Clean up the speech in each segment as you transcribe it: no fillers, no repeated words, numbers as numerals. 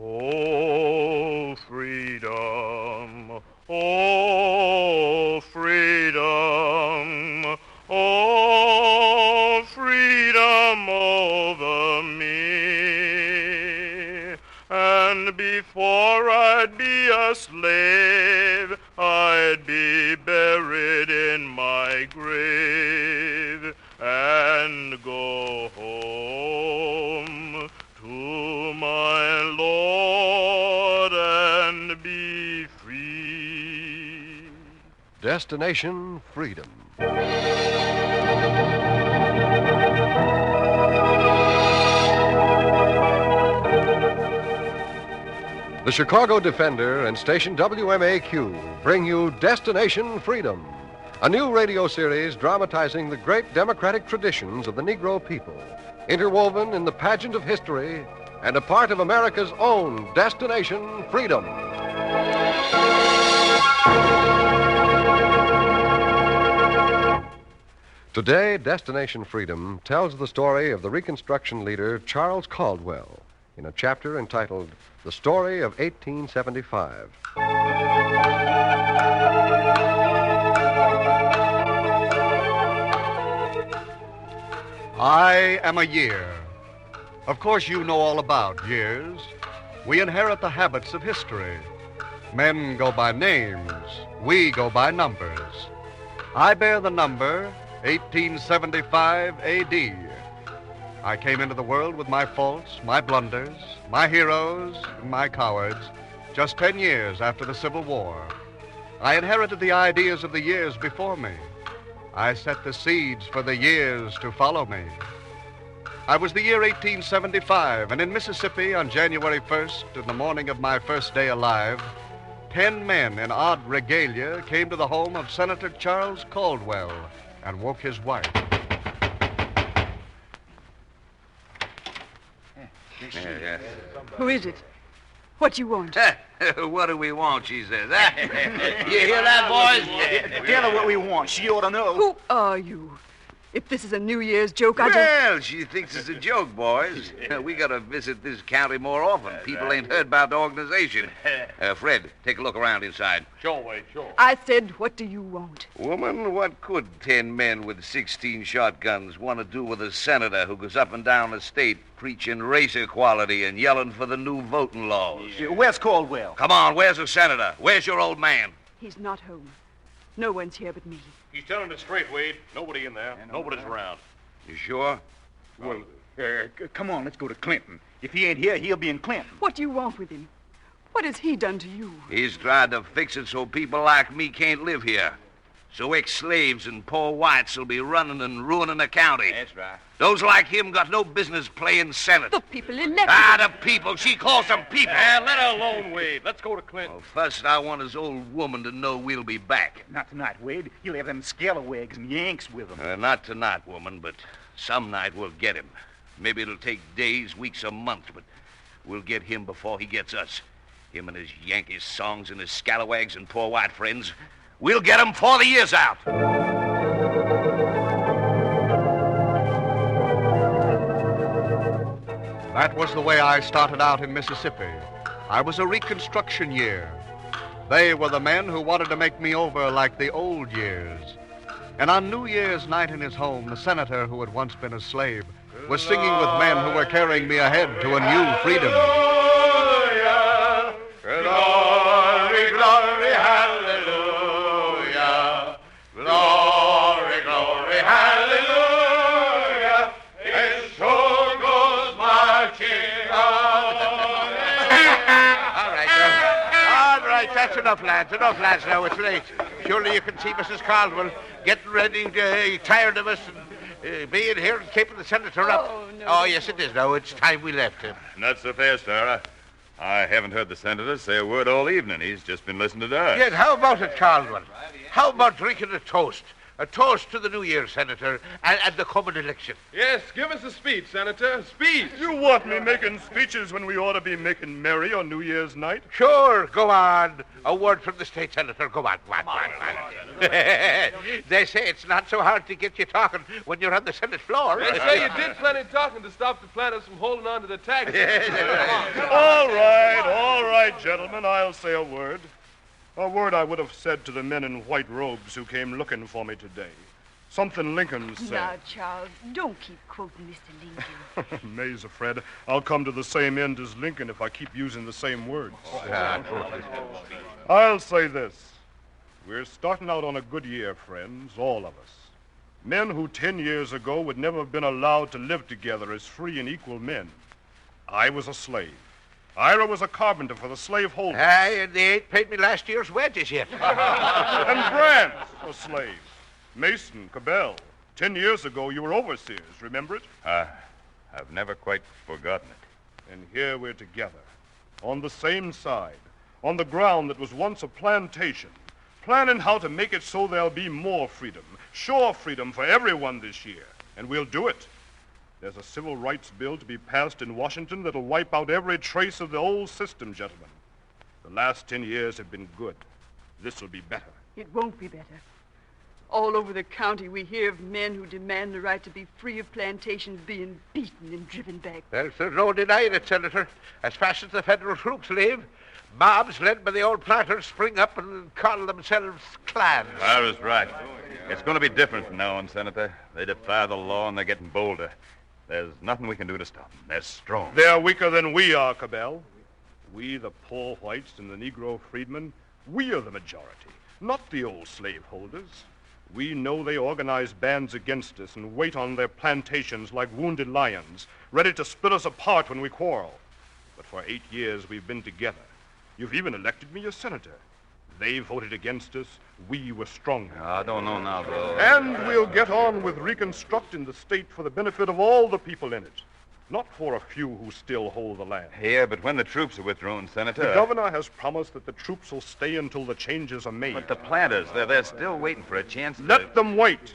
Oh, freedom, oh, freedom, oh, freedom over me. And before I'd be a slave, I'd be buried in my grave and go home to my Lord and be free. Destination Freedom. The Chicago Defender and station WMAQ bring you Destination Freedom, a new radio series dramatizing the great democratic traditions of the Negro people, interwoven in the pageant of history and a part of America's own Destination Freedom. Today, Destination Freedom tells the story of the Reconstruction leader Charles Caldwell in a chapter entitled The Story of 1875. I am a year. Of course, you know all about years. We inherit the habits of history. Men go by names. We go by numbers. I bear the number 1875 A.D. I came into the world with my faults, my blunders, my heroes, and my cowards, just 10 years after the Civil War. I inherited the ideas of the years before me. I set the seeds for the years to follow me. I was the year 1875, and in Mississippi on January 1st, in the morning of my first day alive, 10 men in odd regalia came to the home of Senator Charles Caldwell and woke his wife. Who is it? What do you want? What do we want, she says. You hear that, boys? Tell her what we want. She ought to know. Who are you? If this is a New Year's joke, I just... Well, she thinks it's a joke, boys. We gotta visit this county more often. People ain't heard about the organization. Fred, take a look around inside. Sure, Wade, sure. I said, what do you want? Woman, what could 10 men with 16 shotguns want to do with a senator who goes up and down the state preaching race equality and yelling for the new voting laws? Where's Caldwell? Come on, where's the senator? Where's your old man? He's not home. No one's here but me. He's telling it straight, Wade. Nobody in there. Nobody's around. You sure? Well, come on, let's go to Clinton. If he ain't here, he'll be in Clinton. What do you want with him? What has he done to you? He's tried to fix it so people like me can't live here. So ex-slaves and poor whites will be running and ruining the county. That's right. Those like him got no business playing Senate. The people elected The people. She calls them people. Let her alone, Wade. Let's go to Clinton. Well, first, I want his old woman to know we'll be back. Not tonight, Wade. He'll have them scalawags and Yanks with him. Not tonight, woman, but some night we'll get him. Maybe it'll take days, weeks, or months, but we'll get him before he gets us. Him and his Yankee songs and his scalawags and poor white friends. We'll get him before the year's out. That was the way I started out in Mississippi. I was a Reconstruction year. They were the men who wanted to make me over like the old years. And on New Year's night in his home, the senator who had once been a slave was singing with men who were carrying me ahead to a new freedom. Hallelujah. Glory, glory, hallelujah. Glory, glory, hallelujah. His soul goes marching on. All right, that's enough, lads. Enough, lads, now. It's late. Surely you can see Mrs. Caldwell getting ready, tired of us, and being here and keeping the senator up. no. Oh, yes, it is now. It's time we left him. Not so fast, Sarah. I haven't heard the senator say a word all evening. He's just been listening to us. Yes, how about it, Caldwell? How about drinking a toast A toast to the New Year, Senator, and the coming election. Yes, give us a speech, Senator. Speech. You want me making speeches when we ought to be making merry on New Year's night? Sure, go on. A word from the state senator. Go on. They say it's not so hard to get you talking when you're on the Senate floor. They say you did plenty talking to stop the planters from holding on to the taxes. All right, gentlemen, I'll say a word. A word I would have said to the men in white robes who came looking for me today. Something Lincoln said. Now, Charles, don't keep quoting Mr. Lincoln. Mazer, Fred, I'll come to the same end as Lincoln if I keep using the same words. I'll say this. We're starting out on a good year, friends, all of us. Men who 10 years ago would never have been allowed to live together as free and equal men. I was a slave. Ira was a carpenter for the slaveholders. Aye, and they ain't paid me last year's wages yet. And Grant, a slave. Mason, Cabell. 10 years ago, you were overseers, remember it? I've never quite forgotten it. And here we're together, on the same side, on the ground that was once a plantation, planning how to make it so there'll be more freedom, sure freedom for everyone this year. And we'll do it. There's a civil rights bill to be passed in Washington that'll wipe out every trace of the old system, gentlemen. The last 10 years have been good. This will be better. It won't be better. All over the county, we hear of men who demand the right to be free of plantations being beaten and driven back. Well, there's no denying it, Senator. As fast as the federal troops leave, mobs led by the old planters spring up and call themselves clans. Ira's right. It's going to be different from now on, Senator. They defy the law and they're getting bolder. There's nothing we can do to stop them. They're strong. They're weaker than we are, Cabell. We, the poor whites and the Negro freedmen, we are the majority, not the old slaveholders. We know they organize bands against us and wait on their plantations like wounded lions, ready to split us apart when we quarrel. But for 8 years we've been together. You've even elected me a senator. They voted against us. We were stronger. I don't know now, though. And we'll get on with reconstructing the state for the benefit of all the people in it, not for a few who still hold the land. Yeah, but when the troops are withdrawn, Senator... The governor has promised that the troops will stay until the changes are made. But the planters, they're still waiting for a chance to... Let them wait.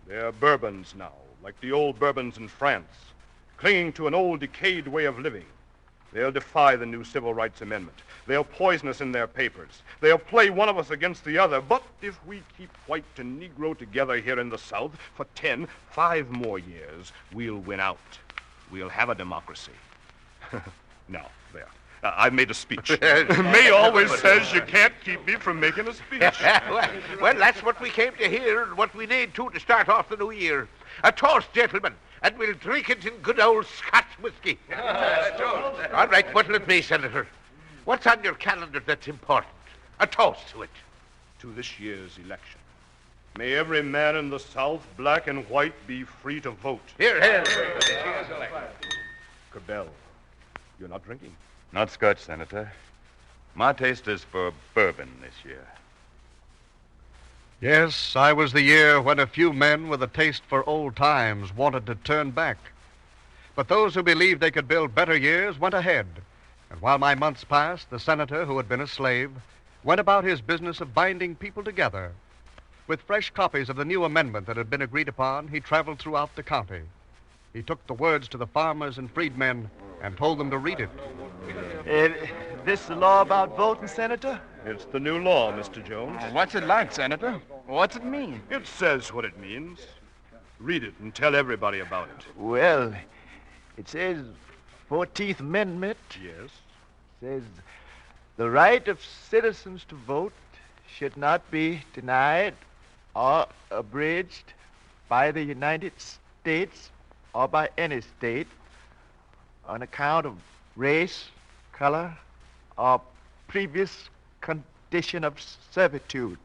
They're Bourbons now, like the old Bourbons in France, clinging to an old decayed way of living. They'll defy the new Civil Rights Amendment. They'll poison us in their papers. They'll play one of us against the other. But if we keep white and Negro together here in the South for 5 more years, we'll win out. We'll have a democracy. Now, there. I've made a speech. May always says you can't keep me from making a speech. Well, that's what we came to hear and what we need, too, to start off the new year. A toast, gentlemen, and we'll drink it in good old Scotch whiskey. All right, what'll it be, Senator? What's on your calendar that's important? A toast to it. To this year's election. May every man in the South, black and white, be free to vote. Here, here. Cabell, you're not drinking. Not Scotch, Senator. My taste is for bourbon this year. Yes, I was the year when a few men with a taste for old times wanted to turn back. But those who believed they could build better years went ahead. And while my months passed, the senator, who had been a slave, went about his business of binding people together. With fresh copies of the new amendment that had been agreed upon, he traveled throughout the county. He took the words to the farmers and freedmen and told them to read it. This the law about voting, Senator? It's the new law, Mr. Jones. What's it like, Senator? What's it mean? It says what it means. Read it and tell everybody about it. Well, it says 14th Amendment. Yes. Says the right of citizens to vote should not be denied or abridged by the United States or by any state on account of race, color, or previous condition of servitude.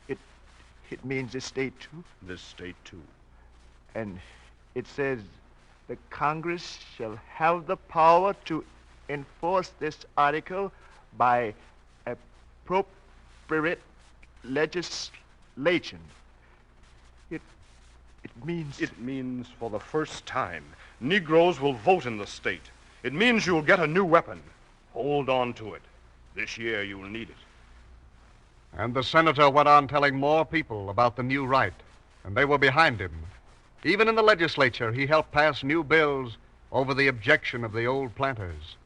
It means this state, too? This state, too. And it says the Congress shall have the power to enforce this article by appropriate legislation. It means for the first time, Negroes will vote in the state. It means you'll get a new weapon. Hold on to it. This year you'll need it. And the senator went on telling more people about the new right, and they were behind him. Even in the legislature, he helped pass new bills over the objection of the old planters.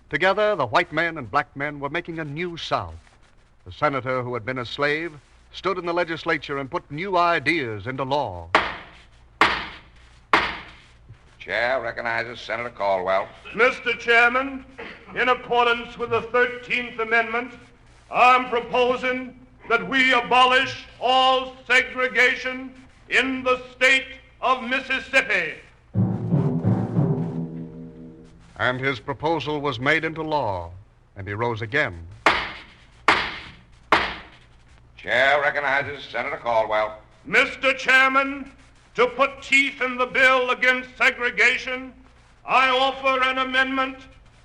Together, the white men and black men were making a new South. The senator who had been a slave stood in the legislature and put new ideas into law. Chair recognizes Senator Caldwell. Mr. Chairman, in accordance with the 13th Amendment, I'm proposing that we abolish all segregation in the state of Mississippi. And his proposal was made into law, and he rose again. Chair recognizes Senator Caldwell. Mr. Chairman, to put teeth in the bill against segregation, I offer an amendment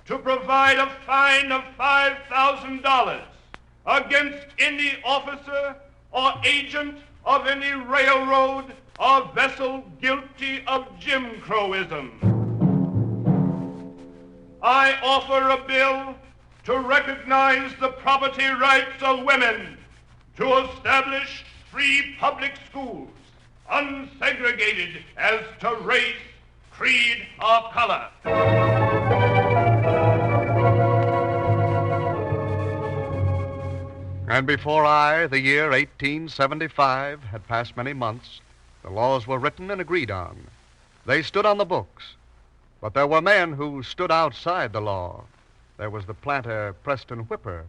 to provide a fine of $5,000 against any officer or agent of any railroad or vessel guilty of Jim Crowism. I offer a bill to recognize the property rights of women, to establish free public schools, unsegregated as to race, creed, or color. And before the year 1875, had passed many months, the laws were written and agreed on. They stood on the books. But there were men who stood outside the law. There was the planter Preston Whipper.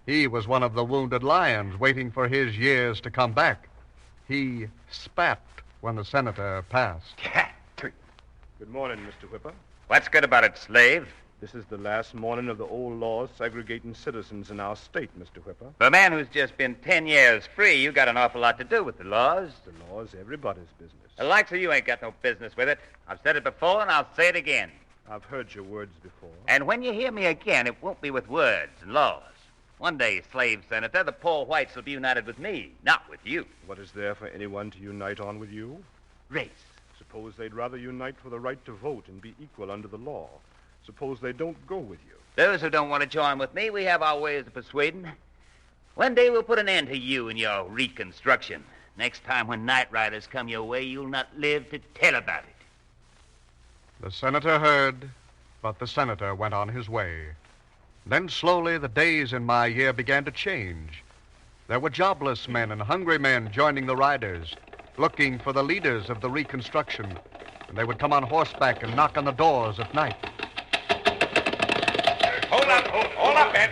He was one of the wounded lions waiting for his years to come back. He spat when the senator passed. Good morning, Mr. Whipper. What's good about it, slave? This is the last morning of the old laws segregating citizens in our state, Mr. Whipper. For a man who's just been 10 years free, you got an awful lot to do with the laws. The law's everybody's business. The likes of you ain't got no business with it. I've said it before, and I'll say it again. I've heard your words before. And when you hear me again, it won't be with words and laws. One day, slave senator, the poor whites will be united with me, not with you. What is there for anyone to unite on with you? Race. Suppose they'd rather unite for the right to vote and be equal under the law. Suppose they don't go with you. Those who don't want to join with me, we have our ways of persuading. One day we'll put an end to you and your reconstruction. Next time when night riders come your way, you'll not live to tell about it. The senator heard, but the senator went on his way. Then slowly the days in my year began to change. There were jobless men and hungry men joining the riders, looking for the leaders of the Reconstruction. And they would come on horseback and knock on the doors at night. Hold up, Ed.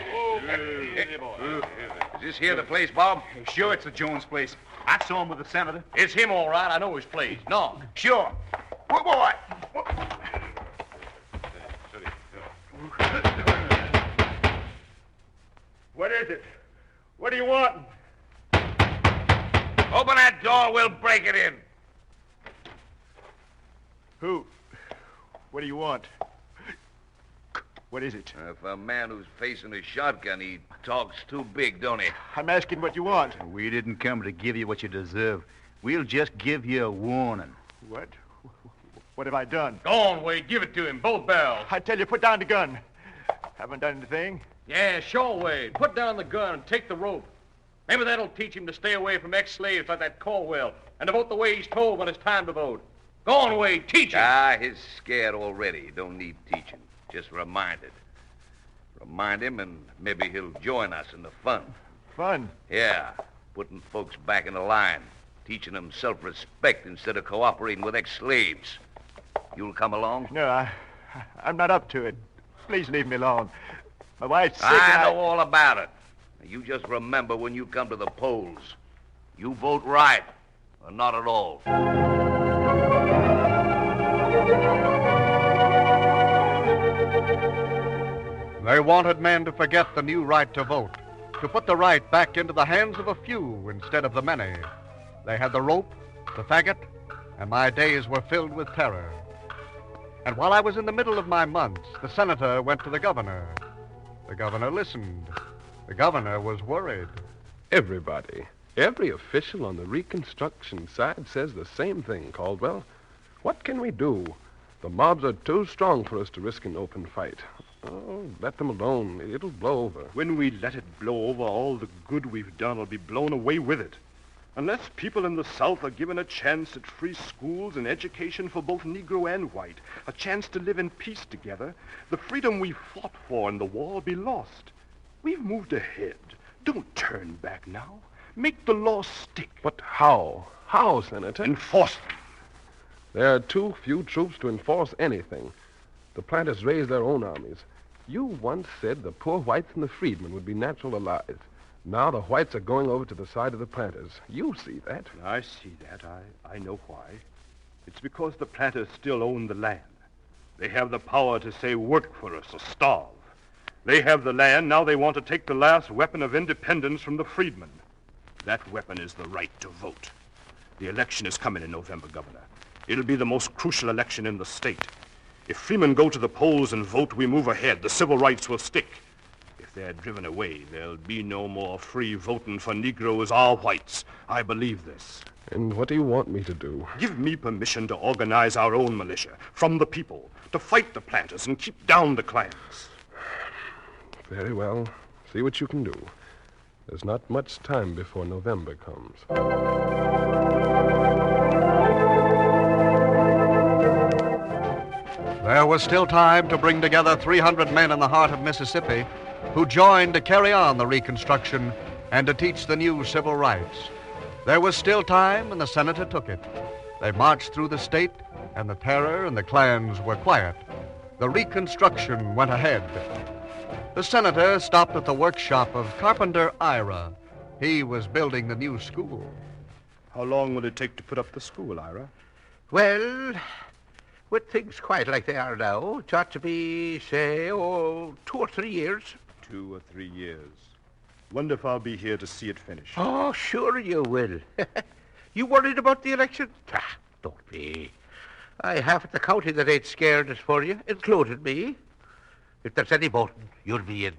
Is this here the place, Bob? Sure, it's the Jones place. I saw him with the senator. It's him, all right. I know his place. No. Sure. Boy. What is it? What do you want? Open that door, we'll break it in. Who? What do you want? What is it? For a man who's facing a shotgun, he talks too big, don't he? I'm asking what you want. We didn't come to give you what you deserve. We'll just give you a warning. What? What have I done? Go on, Wade. Give it to him. Both barrels. I tell you, put down the gun. Haven't done anything. Yeah, sure, Wade. Put down the gun and take the rope. Maybe that'll teach him to stay away from ex-slaves like that Caldwell and to vote the way he's told when it's time to vote. Go on, Wade. Teach him. He's scared already. Don't need teaching. Just reminded. Remind him, and maybe he'll join us in the fun. Fun? Yeah, putting folks back in the line, teaching them self-respect instead of cooperating with ex-slaves. You'll come along? No, I'm not up to it. Please leave me alone. My wife's sick. I know all about it. You just remember when you come to the polls, you vote right or not at all. They wanted men to forget the new right to vote, to put the right back into the hands of a few instead of the many. They had the rope, the faggot, and my days were filled with terror. And while I was in the middle of my months, the senator went to the governor. The governor listened. The governor was worried. Everybody, every official on the Reconstruction side says the same thing, Caldwell. What can we do? The mobs are too strong for us to risk an open fight. Oh, let them alone. It'll blow over. When we let it blow over, all the good we've done will be blown away with it. Unless people in the South are given a chance at free schools and education for both Negro and white, a chance to live in peace together, the freedom we fought for in the war will be lost. We've moved ahead. Don't turn back now. Make the law stick. But how? How, Senator? Enforce them. There are too few troops to enforce anything. The planters raised their own armies. You once said the poor whites and the freedmen would be natural allies. Now the whites are going over to the side of the planters. You see that. I see that. I know why. It's because the planters still own the land. They have the power to say work for us or starve. They have the land. Now they want to take the last weapon of independence from the freedmen. That weapon is the right to vote. The election is coming in November, Governor. It'll be the most crucial election in the state. If freemen go to the polls and vote, we move ahead. The civil rights will stick. If they're driven away, there'll be no more free voting for Negroes or whites. I believe this. And what do you want me to do? Give me permission to organize our own militia from the people, to fight the planters and keep down the clans. Very well. See what you can do. There's not much time before November comes. There was still time to bring together 300 men in the heart of Mississippi who joined to carry on the Reconstruction and to teach the new civil rights. There was still time, and the senator took it. They marched through the state, and the terror and the clans were quiet. The Reconstruction went ahead. The senator stopped at the workshop of Carpenter Ira. He was building the new school. How long will it take to put up the school, Ira? Well, with things quiet like they are now, it ought to be, say, 2 or 3 years. 2 or 3 years. Wonder if I'll be here to see it finished. Oh, sure you will. You worried about the election? Don't be. I have at the county that ain't scared for you, including me. If there's any voting, you'll be in.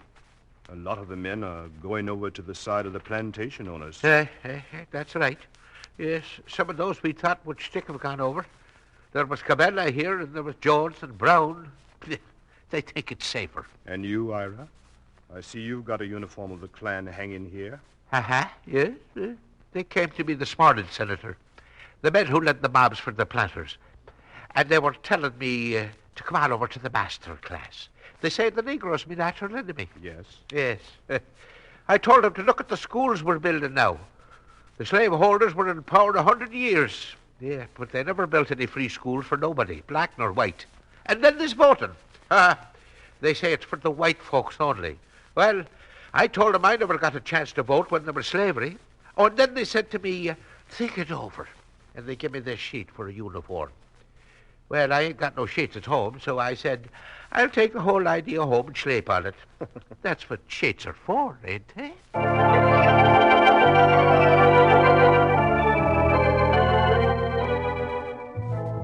A lot of the men are going over to the side of the plantation owners. That's right. Yes, some of those we thought would stick have gone over. There was Cabell, I hear, and there was Jones and Brown. They think it's safer. And you, Ira? I see you've got a uniform of the Klan hanging here. Yes. They came to me this morning, Senator. The men who led the mobs for the planters. And they were telling me to come on over to the master class. They say the Negro's my natural enemy. Yes. I told them to look at the schools we're building now. The slaveholders were in power 100 years. Yeah, but they never built any free schools for nobody, black nor white. And then there's voting. They say it's for the white folks only. Well, I told them I never got a chance to vote when there was slavery. Oh, and then they said to me, think it over. And they gave me this sheet for a uniform. Well, I ain't got no sheets at home, so I said, I'll take the whole idea home and sleep on it. That's what sheets are for, ain't they?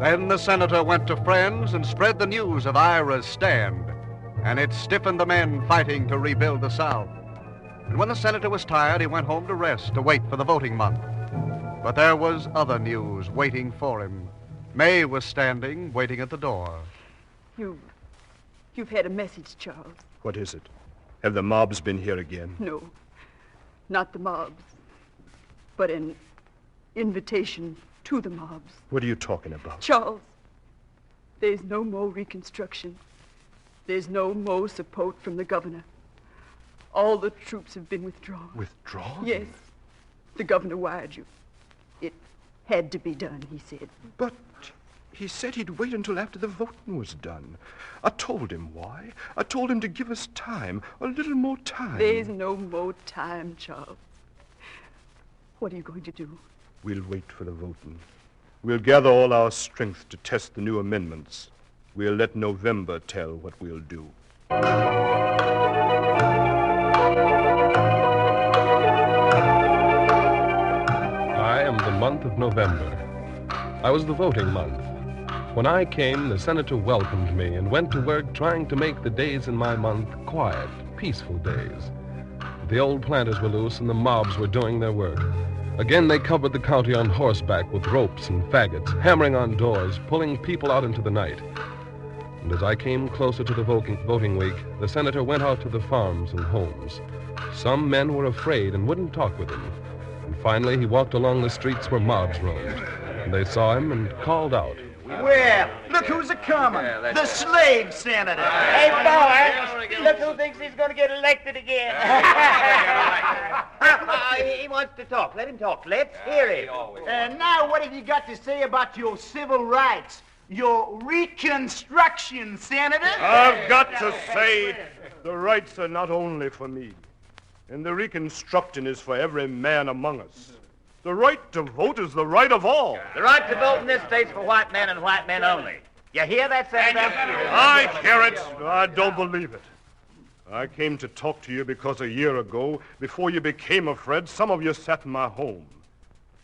Then the senator went to friends and spread the news of Ira's stand, and it stiffened the men fighting to rebuild the South. And when the senator was tired, he went home to rest, to wait for the voting month. But there was other news waiting for him. May was standing, waiting at the door. You've had a message, Charles. What is it? Have the mobs been here again? No, not the mobs, but an invitation to the mobs. What are you talking about? Charles, there's no more Reconstruction. There's no more support from the governor. All the troops have been withdrawn. Withdrawn? Yes. The governor wired you. It had to be done, he said. But he said he'd wait until after the voting was done. I told him why. I told him to give us time, a little more time. There's no more time, Charles. What are you going to do? We'll wait for the voting. We'll gather all our strength to test the new amendments. We'll let November tell what we'll do. I am the month of November. I was the voting month. When I came, the senator welcomed me and went to work trying to make the days in my month quiet, peaceful days. The old planters were loose and the mobs were doing their work. Again, they covered the county on horseback with ropes and faggots, hammering on doors, pulling people out into the night. And as I came closer to the voting week, the senator went out to the farms and homes. Some men were afraid and wouldn't talk with him. And finally, he walked along the streets where mobs roamed. And they saw him and called out. Well, look who's a-coming. The slave senator. Hey, boy, look who thinks he's going to get elected again. He wants to talk. Let him talk. Let's hear him. Now, what have you got to say about your civil rights? Your Reconstruction, Senator? I've got to say, the rights are not only for me, and the Reconstruction is for every man among us. The right to vote is the right of all. The right to vote in this state's for white men and white men only. You hear that, Senator? I hear it. I don't believe it. I came to talk to you because a year ago, before you became afraid, some of you sat in my home.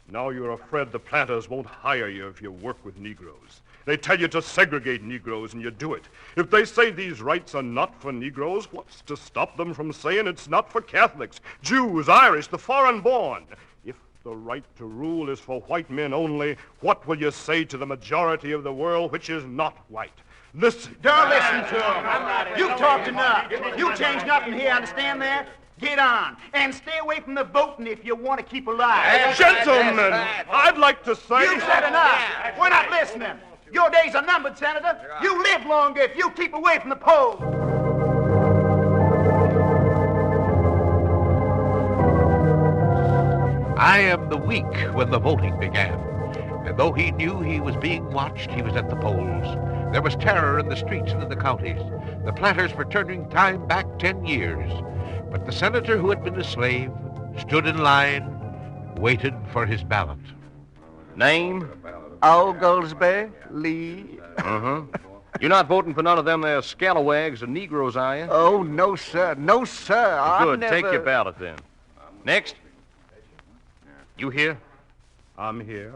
Now you're afraid the planters won't hire you if you work with Negroes. They tell you to segregate Negroes, and you do it. If they say these rights are not for Negroes, what's to stop them from saying it's not for Catholics, Jews, Irish, the foreign-born? If the right to rule is for white men only, what will you say to the majority of the world which is not white? Listen. Don't listen to him. You've talked enough. You change nothing here, understand that? Get on. And stay away from the voting if you want to keep alive. Gentlemen, I'd like to say... You've said enough. We're not listening. Your days are numbered, Senator. You live longer if you keep away from the polls. I am the week when the voting began. And though he knew he was being watched, he was at the polls. There was terror in the streets and in the counties. The planters were turning time back 10 years. But the senator who had been a slave stood in line, waited for his ballot. Name? Oglesby Lee. Uh-huh. You're not voting for none of them there scalawags or Negroes, are you? Oh, no, sir. No, sir. Good. Take your ballot, then. Next. You here? I'm here.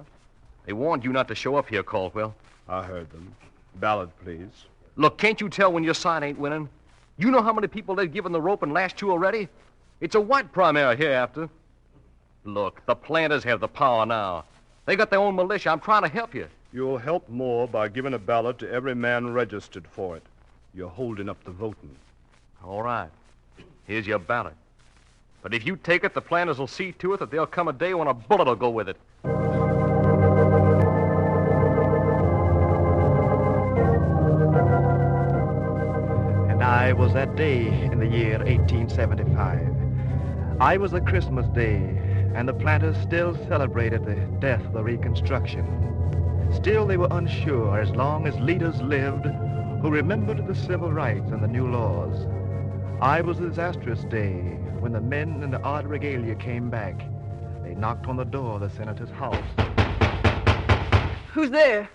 They warned you not to show up here, Caldwell. I heard them. Ballot, please. Look, can't you tell when your side ain't winning? You know how many people they've given the rope in last two already? It's a white primary hereafter. Look, the planters have the power now. They got their own militia. I'm trying to help you. You'll help more by giving a ballot to every man registered for it. You're holding up the voting. All right. Here's your ballot. But if you take it, the planters will see to it that there'll come a day when a bullet will go with it. And I was that day in the year 1875. I was a Christmas day, and the planters still celebrated the death of the Reconstruction. Still, they were unsure as long as leaders lived who remembered the civil rights and the new laws. I was a disastrous day when the men in the odd regalia came back. They knocked on the door of the senator's house. Who's there?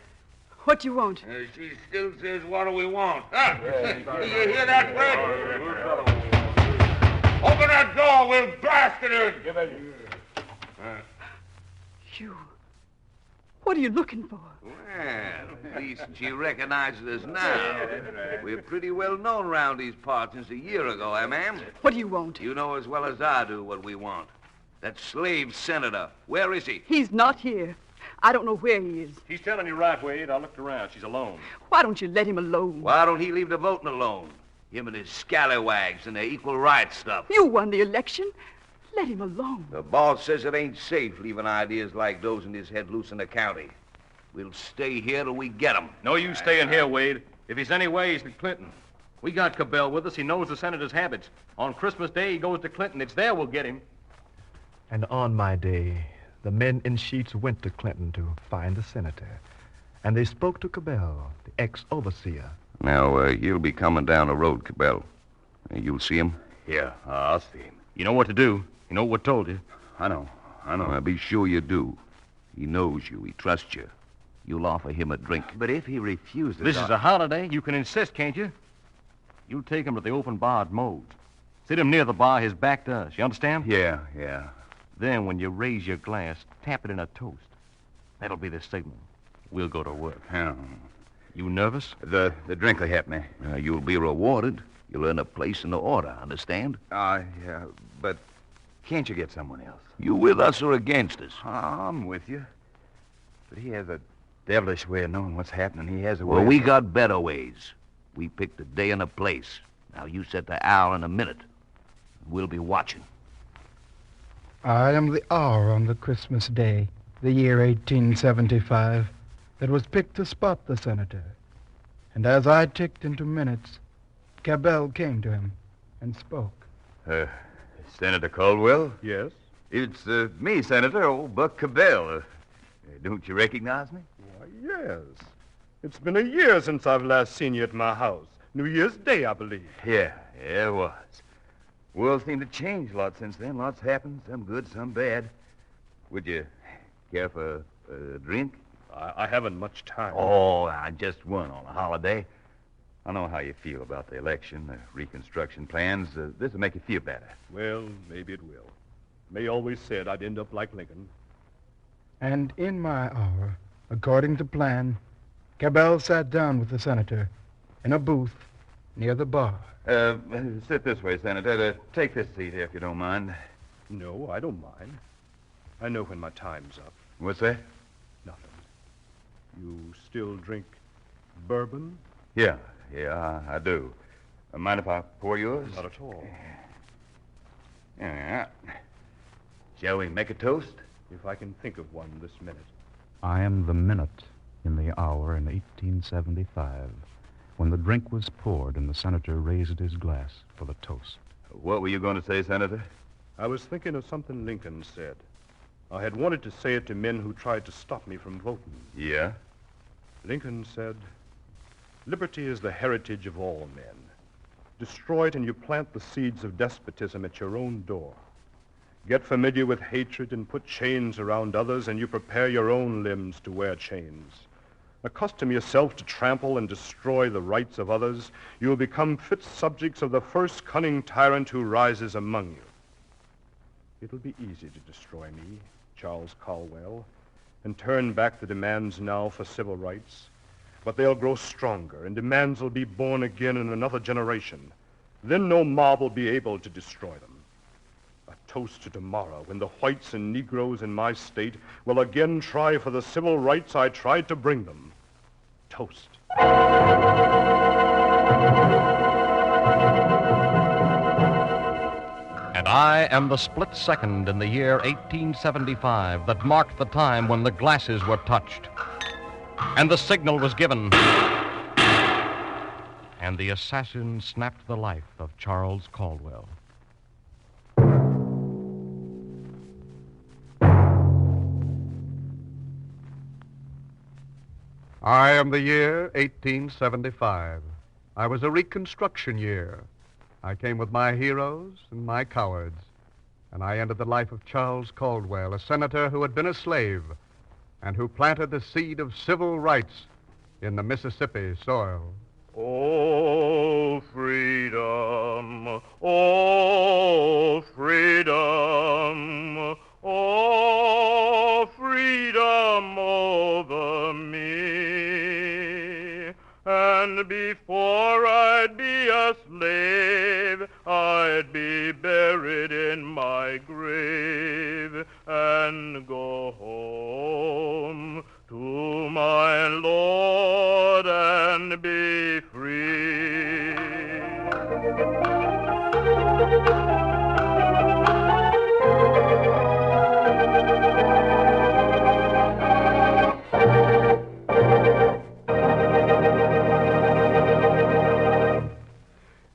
What you want? She still says, what do we want? Huh? You hear that, Fred? Open that door, we'll blast it in. You. What are you looking for? Well, at least she recognizes us now. We're pretty well known round these parts since a year ago, ma'am? What do you want? You know as well as I do what we want. That slave senator. Where is he? He's not here. I don't know where he is. She's telling you right, Wade. I looked around. She's alone. Why don't you let him alone? Why don't he leave the voting alone? Him and his scalawags and their equal rights stuff. You won the election. Let him alone. The boss says it ain't safe leaving ideas like those in his head loose in the county. We'll stay here till we get him. No use staying here, Wade. If he's any way, he's to Clinton. We got Cabell with us. He knows the senator's habits. On Christmas Day, he goes to Clinton. It's there we'll get him. And on my day, the men in sheets went to Clinton to find the senator. And they spoke to Cabell, the ex-overseer. Now, he'll be coming down the road, Cabell. You'll see him? Yeah, I'll see him. You know what to do. You know what told you. I know. Be sure you do. He knows you. He trusts you. You'll offer him a drink. But if he refuses... This is a holiday. You can insist, can't you? You'll take him to the open bar at Moe's. Sit him near the bar, his back to us. You understand? Yeah. Then, when you raise your glass, tap it in a toast. That'll be the signal. We'll go to work. Yeah. You nervous? The drink will help me. You'll be rewarded. You'll earn a place in the order, understand? Yeah, but can't you get someone else? You with us or against us? I'm with you. But he has a devilish way of knowing what's happening. He has a way... Well, we got better ways. We picked a day and a place. Now you set the hour and a minute. We'll be watching. I am the hour on the Christmas day, the year 1875, that was picked to spot the senator. And as I ticked into minutes, Cabell came to him and spoke. Senator Caldwell? Yes? It's me, Senator, old Buck Cabell. Don't you recognize me? Why, yes. It's been a year since I've last seen you at my house. New Year's Day, I believe. Yeah, it was. World seemed to change a lot since then. Lots happened, some good, some bad. Would you care for a drink? I haven't much time. Oh, just one on a holiday. I know how you feel about the election, the reconstruction plans. This will make you feel better. Well, maybe it will. May always said I'd end up like Lincoln. And in my hour, according to plan, Cabell sat down with the senator in a booth near the bar. Sit this way, Senator. Take this seat here, if you don't mind. No, I don't mind. I know when my time's up. What's that? Nothing. You still drink bourbon? Yeah, I do. Mind if I pour yours? Not at all. Yeah. Shall we make a toast? If I can think of one this minute. I am the minute in the hour in 1875 when the drink was poured and the senator raised his glass for the toast. What were you going to say, Senator? I was thinking of something Lincoln said. I had wanted to say it to men who tried to stop me from voting. Yeah? Lincoln said, "Liberty is the heritage of all men. Destroy it and you plant the seeds of despotism at your own door. Get familiar with hatred and put chains around others, and you prepare your own limbs to wear chains. Accustom yourself to trample and destroy the rights of others. You will become fit subjects of the first cunning tyrant who rises among you. It'll be easy to destroy me, Charles Caldwell, and turn back the demands now for civil rights. But they'll grow stronger, and demands will be born again in another generation. Then no mob will be able to destroy them. A toast to tomorrow, when the whites and Negroes in my state will again try for the civil rights I tried to bring them. Toast." And I am the split second in the year 1875 that marked the time when the glasses were touched, and the signal was given, and the assassin snapped the life of Charles Caldwell. I am the year 1875. I was a Reconstruction year. I came with my heroes and my cowards, and I ended the life of Charles Caldwell, a senator who had been a slave and who planted the seed of civil rights in the Mississippi soil. Oh, freedom, oh, freedom, oh, freedom over me. And before I'd be a slave, I'd be buried in my grave and go home to my Lord and be free.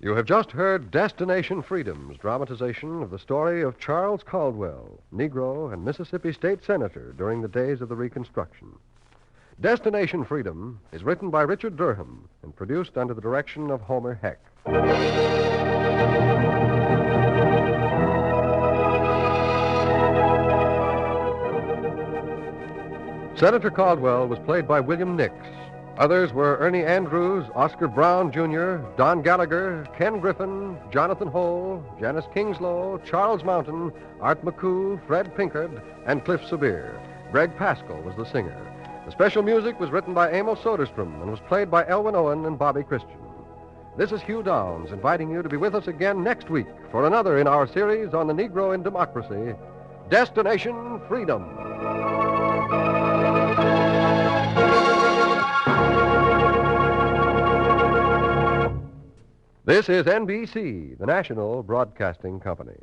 You have just heard Destination Freedom's dramatization of the story of Charles Caldwell, Negro and Mississippi State Senator during the days of the Reconstruction. Destination Freedom is written by Richard Durham and produced under the direction of Homer Heck. Senator Caldwell was played by William Nix. Others were Ernie Andrews, Oscar Brown Jr., Don Gallagher, Ken Griffin, Jonathan Hole, Janice Kingslow, Charles Mountain, Art McCoo, Fred Pinkard, and Cliff Sabir. Greg Pascal was the singer. The special music was written by Amos Soderstrom and was played by Elwin Owen and Bobby Christian. This is Hugh Downs inviting you to be with us again next week for another in our series on the Negro in Democracy, Destination Freedom. This is NBC, the national broadcasting company.